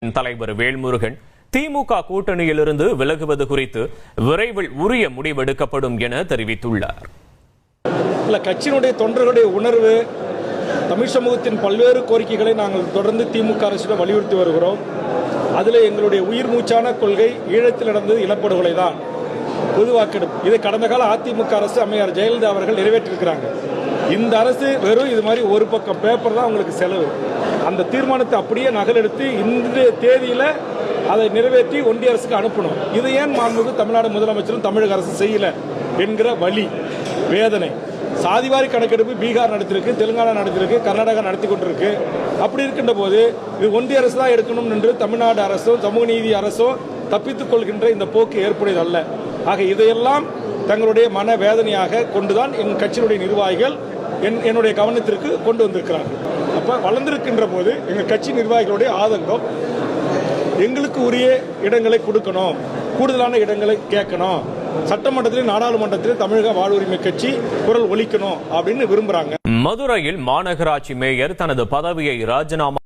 தலைவர் வேல்முருகன் திமுக கூட்டணியிலிருந்து விலகுவது குறித்து விரைவில் உரிய முடிவெடுக்கப்படும் என தெரிவித்துள்ளார். கட்சியினுடைய தொண்டர்களுடைய உணர்வு, தமிழ் சமூகத்தின் பல்வேறு கோரிக்கைகளை நாங்கள் தொடர்ந்து திமுக அரசிடம் வலியுறுத்தி வருகிறோம். அதில் எங்களுடைய உயிர் மூச்சான கொள்கை ஈழத்தில் நடந்தது இனப்படுகொலை தான், பொது வாக்கெடுப்பு. இதை கடந்த கால அதிமுக அரசு அம்மையார் ஜெயலலிதா அவர்கள் நிறைவேற்றியிருக்கிறாங்க. இந்த அரசு வெறும் இது மாதிரி ஒரு பக்கம் பேப்பர் தான் உங்களுக்கு செலவு. அந்த தீர்மானத்தை அப்படியே நகலெடுத்து இன்றைய தேதியில் அதை நிறைவேற்றி ஒன்றிய அரசுக்கு அனுப்பணும். இது ஏன் மாண்புமிகு தமிழ்நாடு முதலமைச்சரும் தமிழக அரசு செய்யல என்கிற வலி, வேதனை. சாதிவாரி கணக்கெடுப்பு பீகார் நடத்திருக்கு, தெலுங்கானா நடத்திருக்கு, கர்நாடகா நடத்தி கொண்டிருக்கு. அப்படி இருக்கின்ற போது இது ஒன்றிய அரசு தான் எடுக்கணும் என்று தமிழ்நாடு அரசோ சமூக நீதி அரசோ தப்பித்துக் கொள்கின்ற இந்த போக்கு ஏற்புடையது அல்ல. ஆக இதையெல்லாம் தங்களுடைய மன வேதனையாக கொண்டுதான் எங்கள் கட்சியினுடைய நிர்வாகிகள் என்னுடைய கவனத்திற்கு கொண்டு வந்திருக்கிறார்கள். அப்ப வளர்ந்திருக்கின்ற போது எங்கள் கட்சி நிர்வாகிகளுடைய ஆதங்கம், எங்களுக்கு உரிய இடங்களை கொடுக்கணும், கூடுதலான இடங்களை கேட்கணும், சட்டமன்றத்திலும் நாடாளுமன்றத்திலும் தமிழக வாழ்வுரிமை கட்சி குரல் ஒலிக்கணும் அப்படின்னு விரும்புறாங்க. மதுரையில் மாநகராட்சி மேயர் தனது பதவியை ராஜினாமா